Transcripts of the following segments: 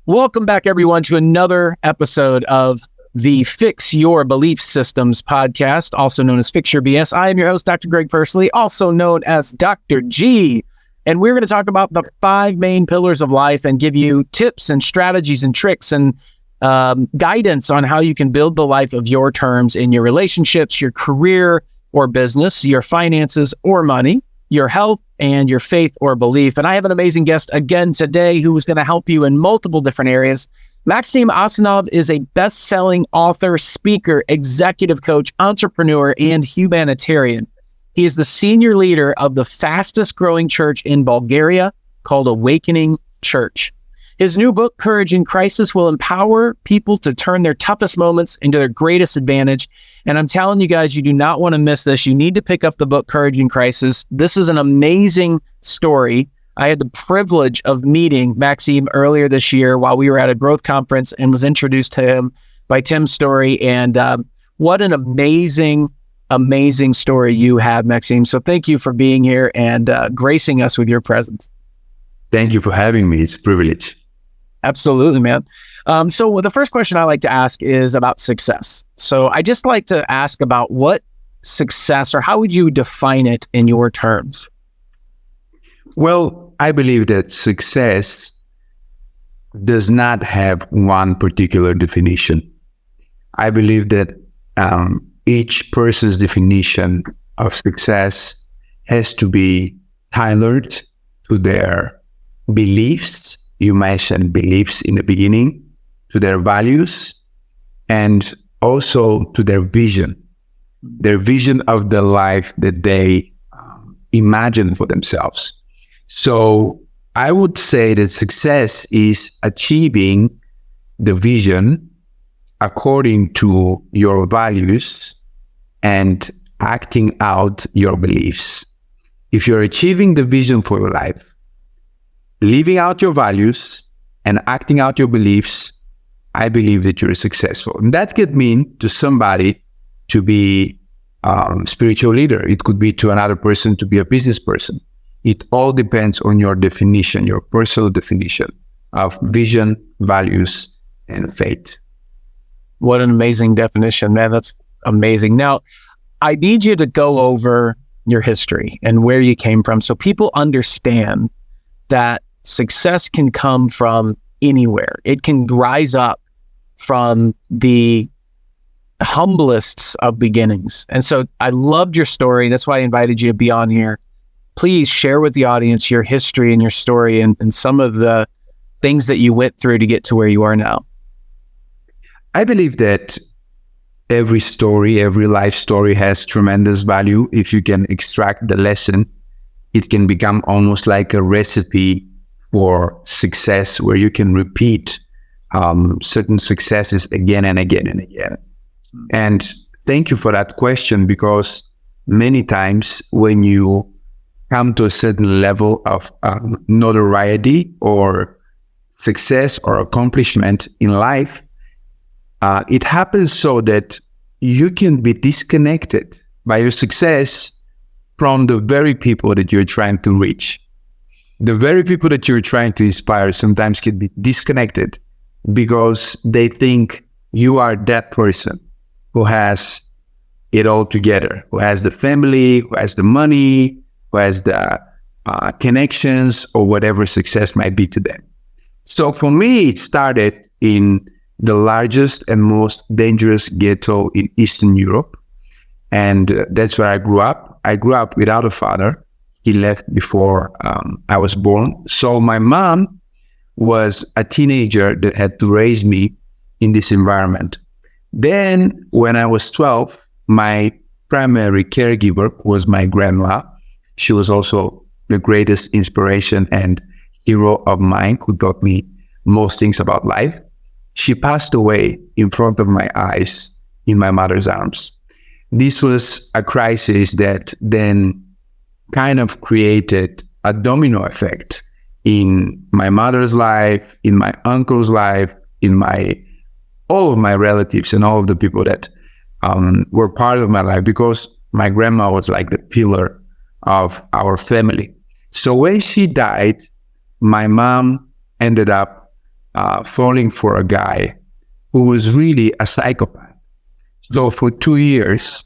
Welcome back, everyone, to another episode of the Fix Your Belief Systems podcast, also known as Fix Your BS. I am your host, Dr. Greg Pursley, also known as Dr. G. And we're going to talk about the 5 main pillars of life and give you tips and strategies and tricks and guidance on how you can build the life of your terms in your relationships, your career or business, your finances or money, your health, and your faith or belief. And I have an amazing guest again today who is going to help you in multiple different areas. Maksim Asenov is a best-selling author, speaker, executive coach, entrepreneur, and humanitarian. He is the senior leader of the fastest growing church in Bulgaria called Awakening Church. His new book, Courage in Crisis, will empower people to turn their toughest moments into their greatest advantage. And I'm telling you guys, you do not want to miss this. You need to pick up the book, Courage in Crisis. This is an amazing story. I had the privilege of meeting Maksim earlier this year while we were at a growth conference and was introduced to him by Tim Story. And what an amazing story you have, Maksim. So thank you for being here and gracing us with your presence. Thank you for having me. It's a privilege. Absolutely, man. So the first question I like to ask is about success. So I just like to ask about what success, or how would you define it in your terms? Well, I believe that success does not have one particular definition. I believe that each person's definition of success has to be tailored to their beliefs. You mentioned beliefs in the beginning, to their values, and also to their vision of the life that they imagine for themselves. So I would say that success is achieving the vision according to your values and acting out your beliefs. If you're achieving the vision for your life, living out your values and acting out your beliefs, I believe that you're successful. And that could mean to somebody to be a spiritual leader. It could be to another person to be a business person. It all depends on your definition, your personal definition of vision, values, and faith. What an amazing definition, man. That's amazing. Now, I need you to go over your history and where you came from so people understand that success can come from anywhere. It can rise up from the humblest of beginnings. And so I loved your story. That's why I invited you to be on here. Please share with the audience your history and your story and some of the things that you went through to get to where you are now. I believe that every story, every life story has tremendous value. If you can extract the lesson, it can become almost like a recipe for success, where you can repeat certain successes again and again and again. And thank you for that question, because many times when you come to a certain level of notoriety or success or accomplishment in life, it happens so that you can be disconnected by your success from the very people that you're trying to reach. The very people that you're trying to inspire sometimes can be disconnected because they think you are that person who has it all together, who has the family, who has the money, who has the connections, or whatever success might be to them. So for me, it started in the largest and most dangerous ghetto in Eastern Europe. And that's where I grew up. I grew up without a father. He left before I was born. So my mom was a teenager that had to raise me in this environment. Then when I was 12, my primary caregiver was my grandma. She was also the greatest inspiration and hero of mine, who taught me most things about life. She passed away in front of my eyes in my mother's arms. This was a crisis that then kind of created a domino effect in my mother's life, in my uncle's life, in all of my relatives and all of the people that were part of my life, because my grandma was like the pillar of our family. So when she died, my mom ended up falling for a guy who was really a psychopath. So for 2 years,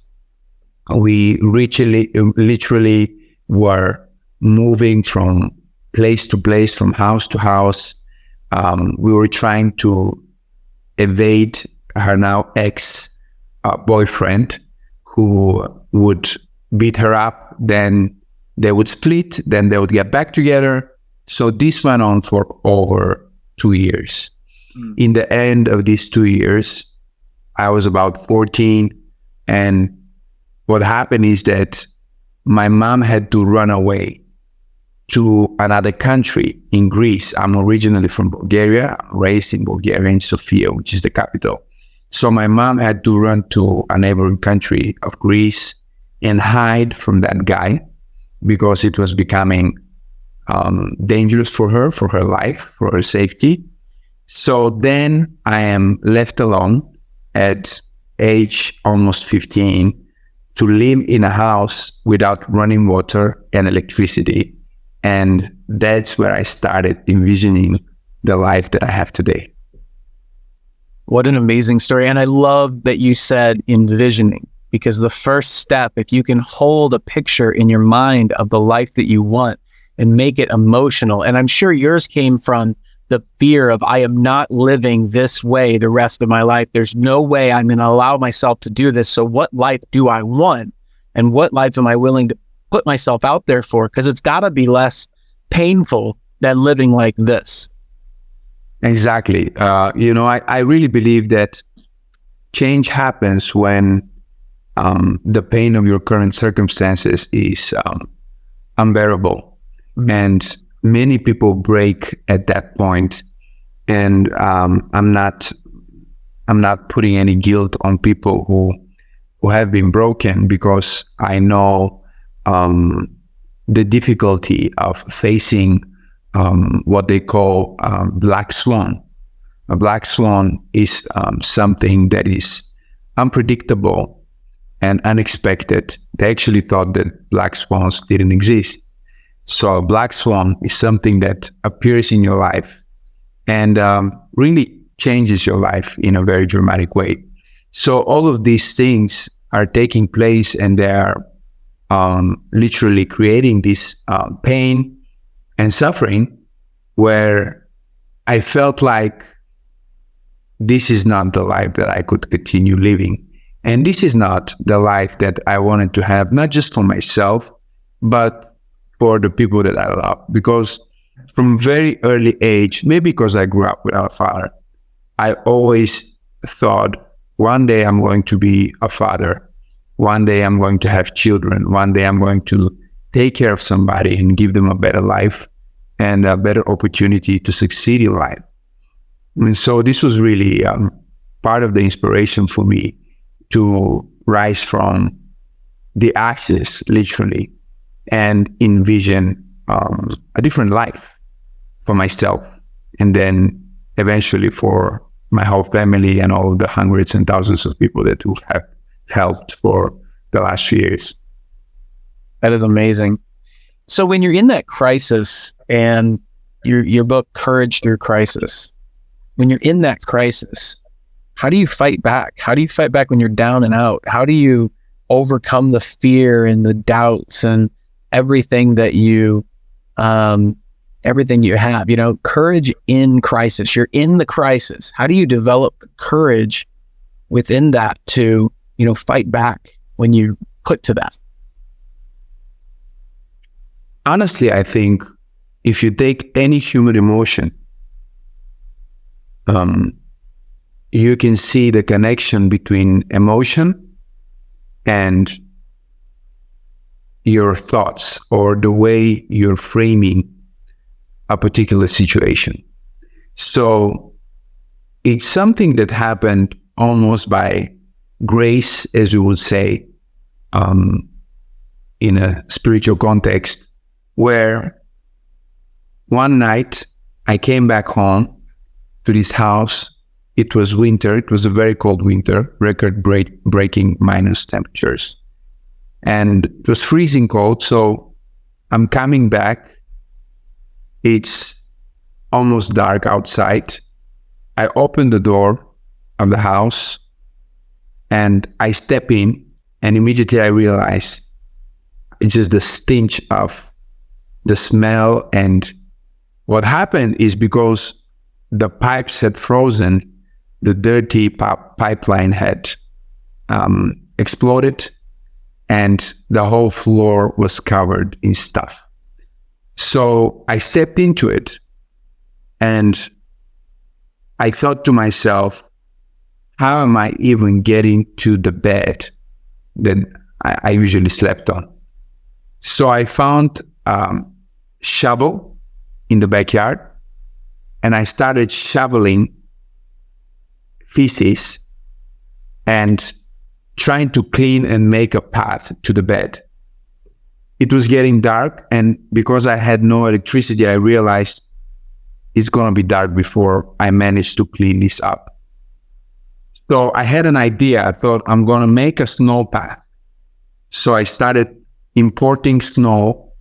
we literally were moving from place to place, from house to house. We were trying to evade her now ex-boyfriend who would beat her up, then they would split, then they would get back together. So this went on for over 2 years. In the end of these 2 years, I was about 14, and what happened is that my mom had to run away to another country in Greece. I'm originally from Bulgaria, raised in Bulgaria, in Sofia, which is the capital. So my mom had to run to a neighboring country of Greece and hide from that guy because it was becoming dangerous for her life, for her safety. So then I am left alone at age almost 15 to live in a house without running water and electricity. And that's where I started envisioning the life that I have today. What an amazing story. And I love that you said envisioning, because the first step, if you can hold a picture in your mind of the life that you want and make it emotional, and I'm sure yours came from the fear of, I am not living this way the rest of my life. There's no way I'm going to allow myself to do this. So what life do I want? And what life am I willing to put myself out there for? Because it's got to be less painful than living like this. Exactly. I really believe that change happens when the pain of your current circumstances is unbearable. And many people break at that point. And I'm not putting any guilt on people who have been broken, because I know the difficulty of facing what they call black swan. A black swan is something that is unpredictable and unexpected. They actually thought that black swans didn't exist. So a black swan is something that appears in your life and really changes your life in a very dramatic way. So all of these things are taking place, and they are literally creating this pain and suffering, where I felt like this is not the life that I could continue living. And this is not the life that I wanted to have, not just for myself, but for the people that I love. Because from very early age, maybe because I grew up without a father, I always thought, one day I'm going to be a father. One day I'm going to have children. One day I'm going to take care of somebody and give them a better life and a better opportunity to succeed in life. And so this was really part of the inspiration for me to rise from the ashes, literally, and envision a different life for myself, and then eventually for my whole family and all of the hundreds and thousands of people that we have helped for the last few years. That is amazing. So when you're in that crisis, and your book, Courage Through Crisis, when you're in that crisis, how do you fight back? How do you fight back when you're down and out? How do you overcome the fear and the doubts and everything that you have? Courage in crisis. You're in the crisis. How do you develop the courage within that to, fight back when you put to that? Honestly, I think if you take any human emotion, you can see the connection between emotion and your thoughts, or the way you're framing a particular situation. So it's something that happened almost by grace, as we would say, in a spiritual context, where one night I came back home to this house. It was winter. It was a very cold winter, record-breaking minus temperatures. And it was freezing cold, so I'm coming back. It's almost dark outside, I open the door of the house and I step in, and immediately I realize it's just the stench of the smell. And what happened is, because the pipes had frozen, the dirty pipeline had exploded, and the whole floor was covered in stuff. So I stepped into it, and I thought to myself, how am I even getting to the bed that I usually slept on? So I found a shovel in the backyard, and I started shoveling feces and trying to clean and make a path to the bed. It was getting dark, and because I had no electricity, I realized it's going to be dark before I managed to clean this up. So I had an idea. I thought, I'm going to make a snow path. So I started importing snow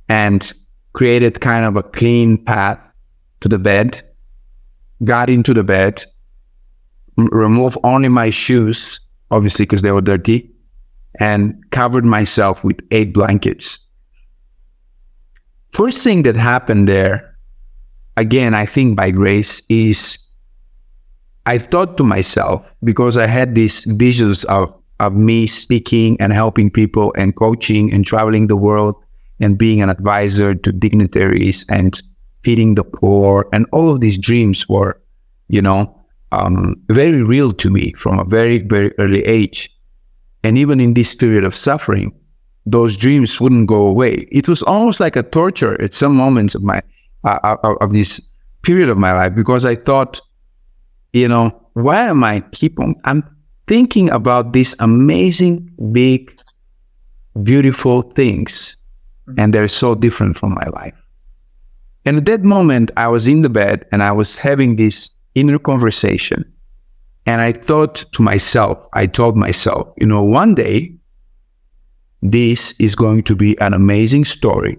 and created kind of a clean path to the bed, got into the bed, removed only my shoes, obviously because they were dirty, and covered myself with 8 blankets. First thing that happened there, again, I think by grace, is I thought to myself, because I had these visions of me speaking and helping people and coaching and traveling the world and being an advisor to dignitaries and feeding the poor, and all of these dreams were, very real to me from a very, very early age. And even in this period of suffering, those dreams wouldn't go away. It was almost like a torture at some moments of my of this period of my life, because I thought, why am I I'm thinking about these amazing, big, beautiful things, and they're so different from my life. And at that moment, I was in the bed and I was having this inner conversation. And I thought to myself, I told myself, one day, this is going to be an amazing story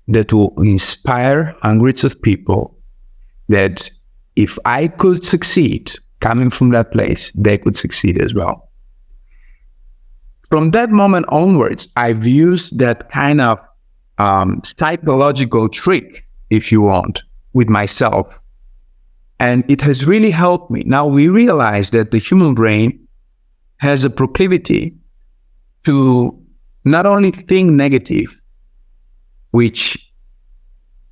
that will inspire hundreds of people, that if I could succeed coming from that place, they could succeed as well. From that moment onwards, I've used that kind of psychological trick, if you want, with myself. And it has really helped me. Now we realize that the human brain has a proclivity to not only think negative, which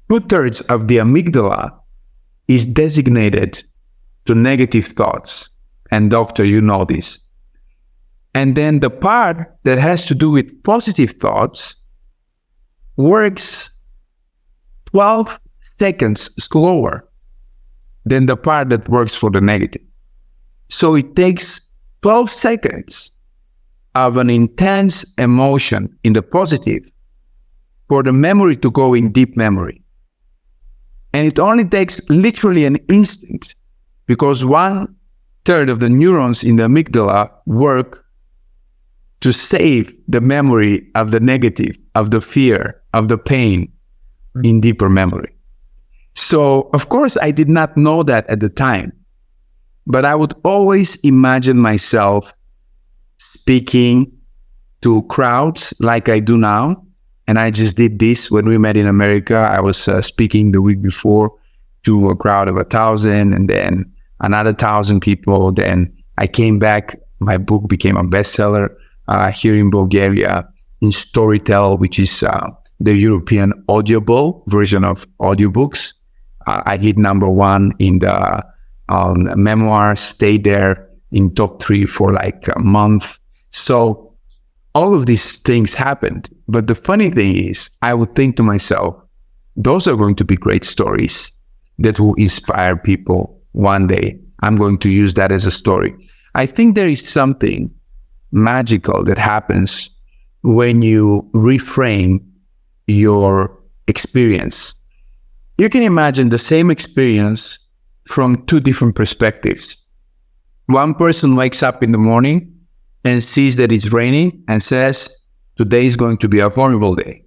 2/3 of the amygdala is designated to negative thoughts. And doctor, you know this. And then the part that has to do with positive thoughts works 12 seconds slower than the part that works for the negative. So it takes 12 seconds of an intense emotion in the positive for the memory to go in deep memory. And it only takes literally an instant, because 1/3 of the neurons in the amygdala work to save the memory of the negative, of the fear, of the pain in deeper memory. So, of course, I did not know that at the time, but I would always imagine myself speaking to crowds like I do now. And I just did this when we met in America. I was speaking the week before to a crowd of 1,000, and then another 1,000 people. Then I came back. My book became a bestseller here in Bulgaria in Storytel, which is the European Audible version of audiobooks. I hit #1 in the memoir, stayed there in top 3 for like a month. So all of these things happened. But the funny thing is, I would think to myself, those are going to be great stories that will inspire people one day. I'm going to use that as a story. I think there is something magical that happens when you reframe your experience. You can imagine the same experience from 2 different perspectives. One person wakes up in the morning and sees that it's raining and says, today is going to be a horrible day.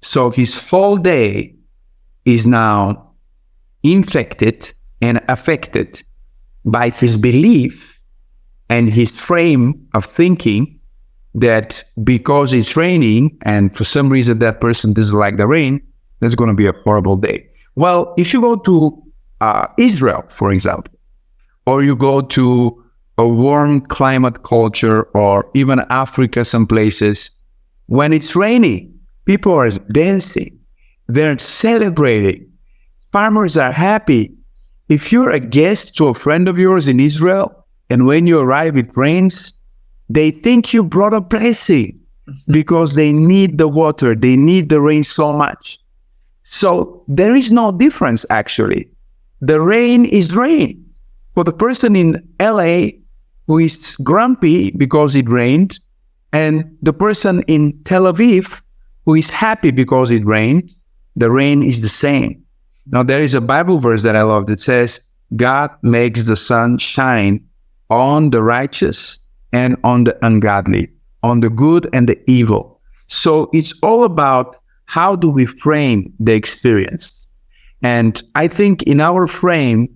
So his whole day is now infected and affected by his belief and his frame of thinking that because it's raining and for some reason that person doesn't like the rain, there's going to be a horrible day. Well, if you go to Israel, for example, or you go to a warm climate culture, or even Africa, some places, when it's raining, people are dancing, they're celebrating, farmers are happy. If you're a guest to a friend of yours in Israel, and when you arrive it rains, they think you brought a blessing because they need the water, they need the rain so much. So there is no difference, actually. The rain is rain. For the person in LA who is grumpy because it rained, and the person in Tel Aviv who is happy because it rained, the rain is the same. Now, there is a Bible verse that I love that says, God makes the sun shine on the righteous and on the ungodly, on the good and the evil. So it's all about how do we frame the experience. And I think in our frame,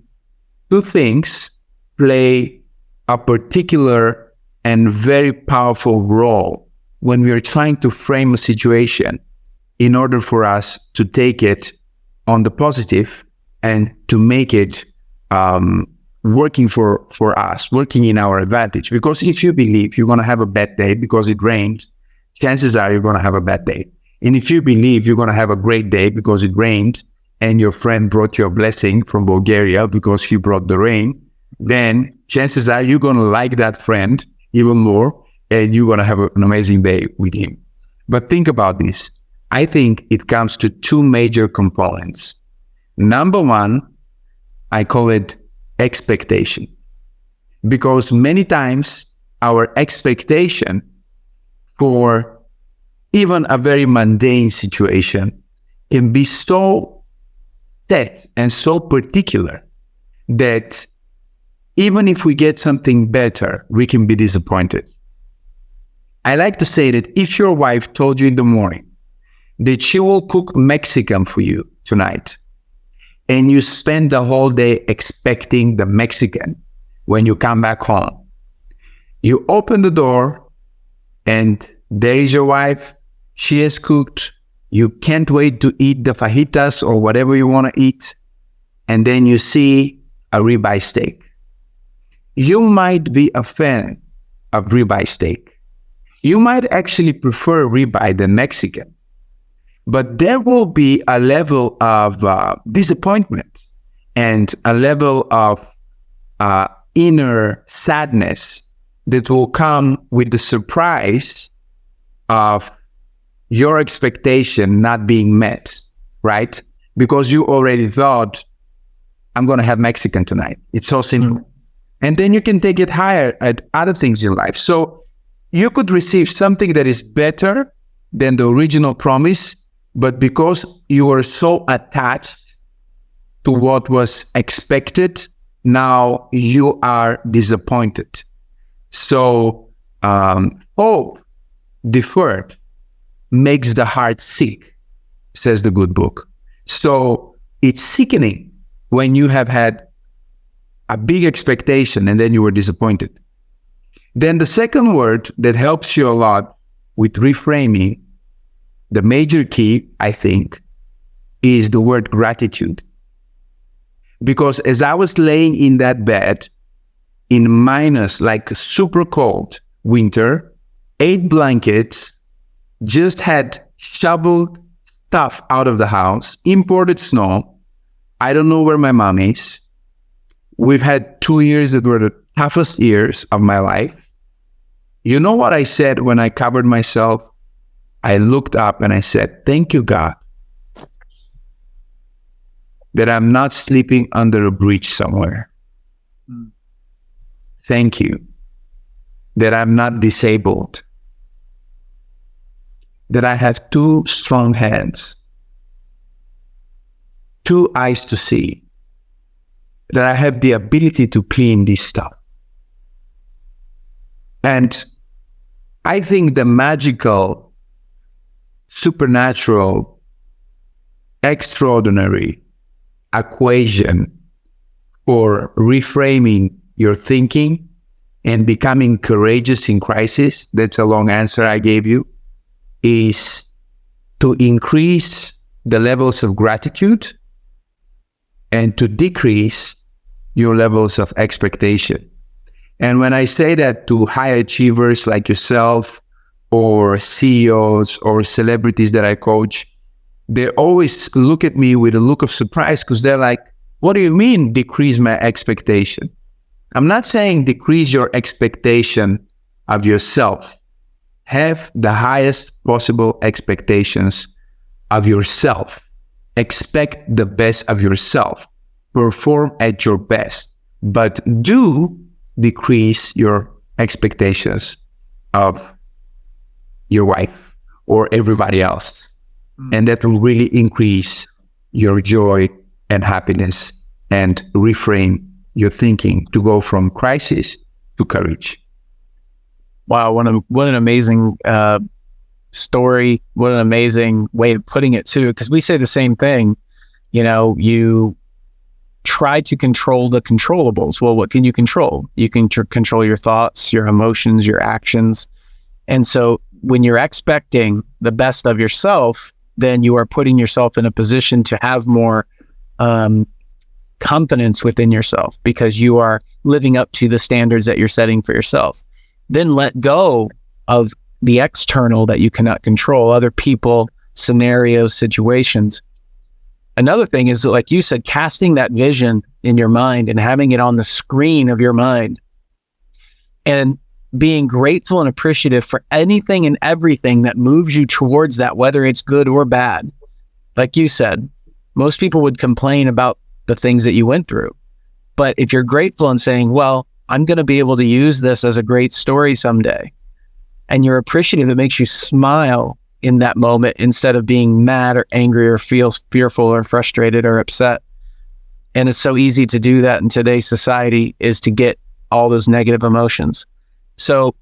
two things play a particular and very powerful role when we are trying to frame a situation in order for us to take it on the positive and to make it working for us, working in our advantage. Because if you believe you're going to have a bad day because it rained, chances are you're going to have a bad day. And if you believe you're going to have a great day because it rained and your friend brought you a blessing from Bulgaria because he brought the rain, then chances are you're going to like that friend even more and you're going to have an amazing day with him. But think about this. I think it comes to two major components. Number one, I call it expectation. Because many times our expectation for even a very mundane situation can be so set and so particular that even if we get something better, we can be disappointed. I like to say that if your wife told you in the morning that she will cook Mexican for you tonight, and you spend the whole day expecting the Mexican when you come back home, you open the door and there is your wife, she has cooked, you can't wait to eat the fajitas or whatever you want to eat, and then you see a ribeye steak. You might be a fan of ribeye steak. You might actually prefer ribeye than Mexican. But there will be a level of disappointment and a level of inner sadness that will come with the surprise of your expectation not being met, right? Because you already thought, I'm going to have Mexican tonight. It's so simple. Mm. And then you can take it higher at other things in life. So you could receive something that is better than the original promise, but because you are so attached to what was expected, now you are disappointed. So hope deferred makes the heart sick, says the good book. So it's sickening when you have had a big expectation and then you were disappointed. Then the second word that helps you a lot with reframing, the major key, I think, is the word gratitude. Because as I was laying in that bed in minus, like a super cold winter, 8 blankets, just had shoveled stuff out of the house, imported snow. I don't know where my mom is. We've had 2 years that were the toughest years of my life. You know what I said when I covered myself? I looked up and I said, thank you, God, that I'm not sleeping under a bridge somewhere. Mm. Thank you that I'm not disabled, that I have 2 strong hands, 2 eyes to see, that I have the ability to clean this stuff. And I think the magical, supernatural, extraordinary equation for reframing your thinking and becoming courageous in crisis, that's a long answer I gave you, is to increase the levels of gratitude and to decrease your levels of expectation. And when I say that to high achievers like yourself or CEOs or celebrities that I coach, they always look at me with a look of surprise because they're like, what do you mean decrease my expectation? I'm not saying decrease your expectation of yourself. Have the highest possible expectations of yourself. Expect the best of yourself. Perform at your best. But do decrease your expectations of your wife or everybody else. And that will really increase your joy and happiness and reframe your thinking to go from crisis to courage. Wow, what an amazing story. What an amazing way of putting it too, because we say the same thing. You know, you try to control the controllables. Well, what can you control? You can control your thoughts, your emotions, your actions. And so when you're expecting the best of yourself, then you are putting yourself in a position to have more confidence within yourself because you are living up to the standards that you're setting for yourself. Then let go of the external that you cannot control, other people, scenarios, situations. Another thing is, like you said, casting that vision in your mind and having it on the screen of your mind and being grateful and appreciative for anything and everything that moves you towards that, whether it's good or bad. Like you said, most people would complain about the things that you went through. But if you're grateful and saying, well, I'm going to be able to use this as a great story someday, and you're appreciative, it makes you smile in that moment instead of being mad or angry or feel fearful or frustrated or upset. And it's so easy to do that in today's society, is to get all those negative emotions. So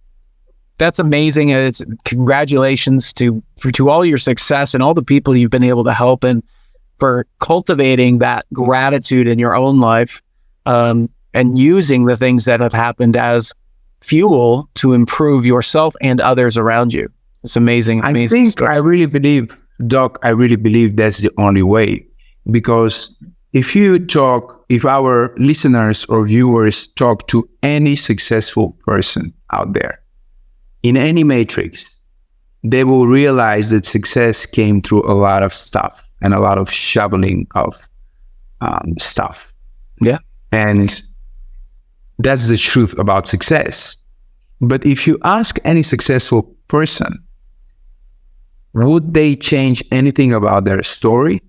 that's amazing. It's congratulations to all your success and all the people you've been able to help, and for cultivating that gratitude in your own life, and using the things that have happened as fuel to improve yourself and others around you. It's amazing. I really believe, Doc, that's the only way. Because if our listeners or viewers talk to any successful person out there in any matrix, they will realize that success came through a lot of stuff and a lot of shoveling of stuff. Yeah. And that's the truth about success. But if you ask any successful person, would they change anything about their story?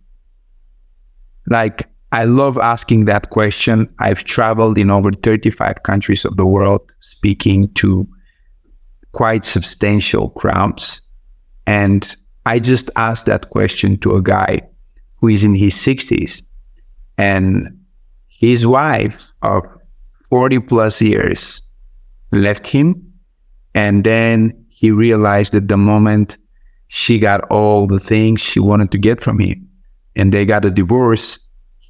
Like, I love asking that question. I've traveled in over 35 countries of the world, speaking to quite substantial crowds. And I just asked that question to a guy who is in his 60s. And his wife of 40 plus years left him. And then he realized that the moment she got all the things she wanted to get from him and they got a divorce,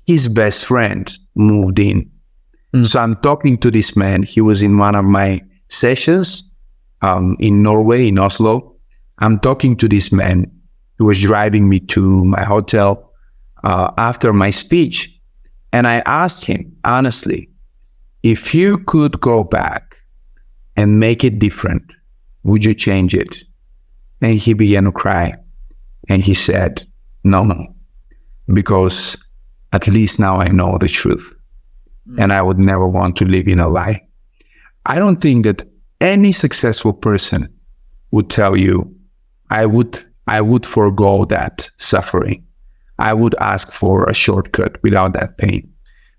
his best friend moved in. So I'm talking to this man. He was in one of my sessions in Norway, in Oslo. I'm talking to this man who was driving me to my hotel after my speech. And I asked him, honestly, if you could go back and make it different, would you change it? And he began to cry. And he said, no, because at least now I know the truth. And I would never want to live in a lie. I don't think that any successful person would tell you, I would forego that suffering. I would ask for a shortcut without that pain.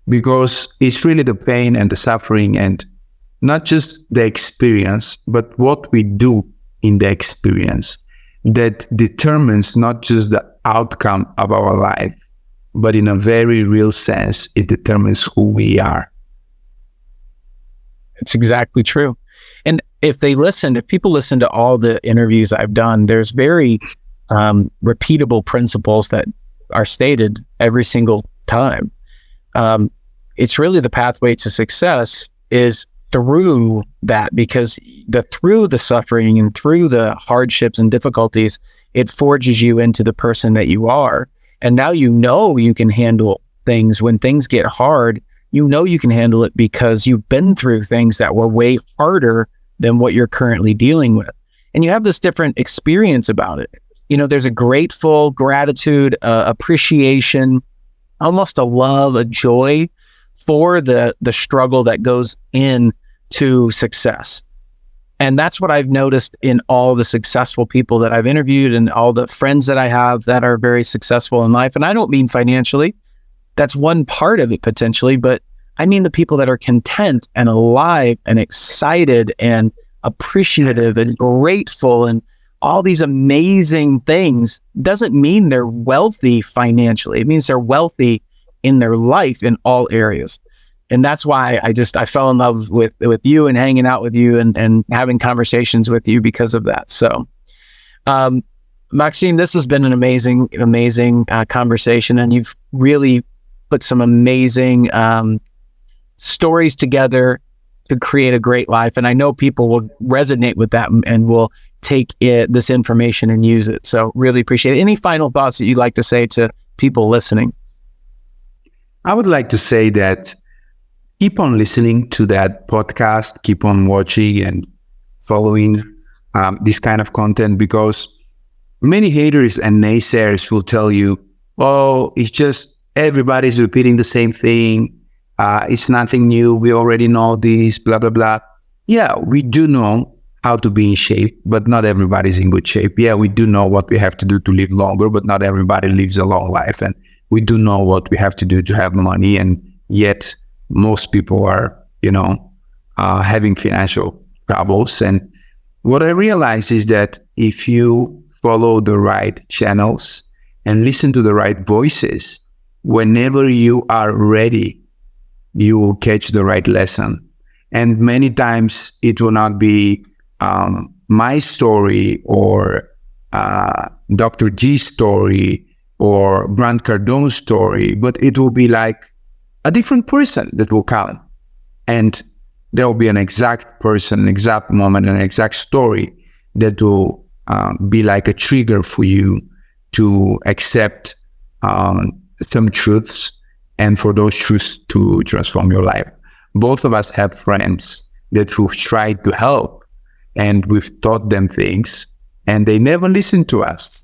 Because it's really the pain and the suffering and not just the experience, but what we do in the experience that determines not just the outcome of our life, but in a very real sense, it determines who we are. It's exactly true. And if people listen to all the interviews I've done, there's very repeatable principles that are stated every single time. it's really the pathway to success is through that, because through the suffering and through the hardships and difficulties, it forges you into the person that you are. And now you can handle things when things get hard. You can handle it because you've been through things that were way harder than what you're currently dealing with. And you have this different experience about it. There's a grateful gratitude, appreciation, almost a love, a joy for the struggle that goes into success. And that's what I've noticed in all the successful people that I've interviewed and all the friends that I have that are very successful in life. And I don't mean financially. That's one part of it potentially, but I mean the people that are content and alive and excited and appreciative and grateful and all these amazing things. Doesn't mean they're wealthy financially. It means they're wealthy in their life in all areas. And that's why I fell in love with you and hanging out with you and having conversations with you because of that. So, Maksim, this has been an amazing conversation, and you've really put some amazing stories together to create a great life. And I know people will resonate with that and will take this information and use it. So really appreciate it. Any final thoughts that you'd like to say to people listening? I would like to say that keep on listening to that podcast, keep on watching and following this kind of content, because many haters and naysayers will tell you, oh, it's just everybody's repeating the same thing. It's nothing new. We already know this, blah, blah, blah. Yeah, we do know how to be in shape, but not everybody's in good shape. Yeah, we do know what we have to do to live longer, but not everybody lives a long life. And we do know what we have to do to have money. And yet most people are, having financial troubles. And what I realize is that if you follow the right channels and listen to the right voices, whenever you are ready, you will catch the right lesson. And many times it will not be my story or Dr. G's story or Grant Cardone's story, but it will be like a different person that will come. And there will be an exact person, an exact moment, an exact story that will be like a trigger for you to accept some truths and for those truths to transform your life. Both of us have friends that we've tried to help and we've taught them things and they never listen to us.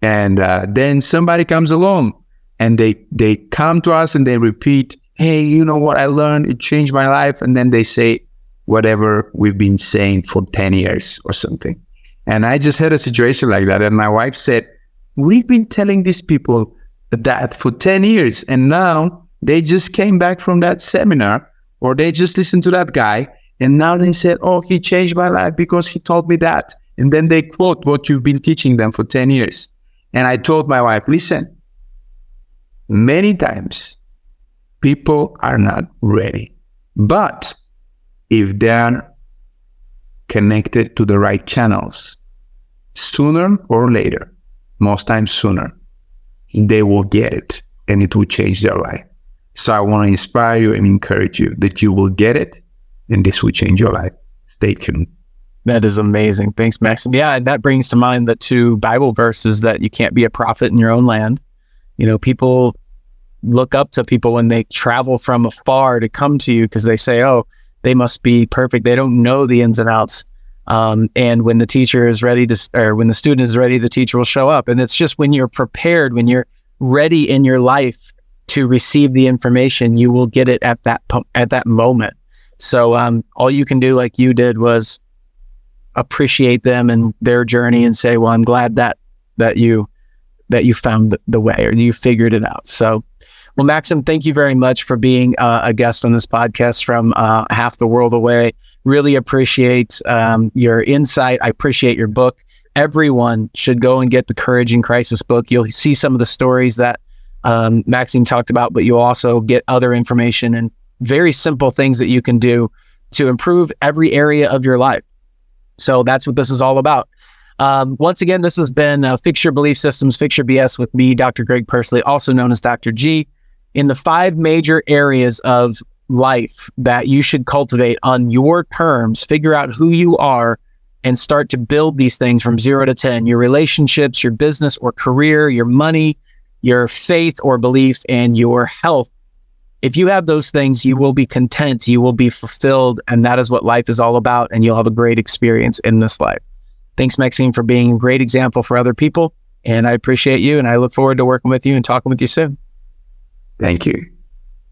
And then somebody comes along and they come to us and they repeat, hey, you know what I learned? It changed my life. And then they say whatever we've been saying for 10 years or something. And I just had a situation like that. And my wife said, we've been telling these people that for 10 years. And now they just came back from that seminar or they just listened to that guy. And now they said, oh, he changed my life because he told me that. And then they quote what you've been teaching them for 10 years. And I told my wife, listen, many times people are not ready. But if they're connected to the right channels, sooner or later, most times sooner, they will get it and it will change their life. So I want to inspire you and encourage you that you will get it and this will change your life. Stay tuned. That is amazing. Thanks, Maksim. Yeah, and that brings to mind the 2 Bible verses that you can't be a prophet in your own land. People look up to people when they travel from afar to come to you because they say, oh, they must be perfect. They don't know the ins and outs. And when the teacher is ready or when the student is ready, the teacher will show up. And it's just when you're prepared, when you're ready in your life to receive the information, you will get it at that moment. So all you can do, like you did, was appreciate them and their journey and say, well, I'm glad that you found the way or you figured it out. So, well, Maksim, thank you very much for being a guest on this podcast from half the world away. Really appreciate your insight. I appreciate your book. Everyone should go and get the Courage in Crisis book. You'll see some of the stories that Maksim talked about, but you'll also get other information and very simple things that you can do to improve every area of your life. So that's what this is all about. Once again, this has been Fix Your Belief Systems, Fix Your BS with me, Dr. Greg Persley, also known as Dr. G. in the 5 major areas of life that you should cultivate on your terms. Figure out who you are and start to build these things from 0 to 10, your relationships, your business or career, your money, your faith or belief, and your health. If you have those things, you will be content, you will be fulfilled, and that is what life is all about, and you'll have a great experience in this life. Thanks, Maksim, for being a great example for other people, and I appreciate you, and I look forward to working with you and talking with you soon. Thank you.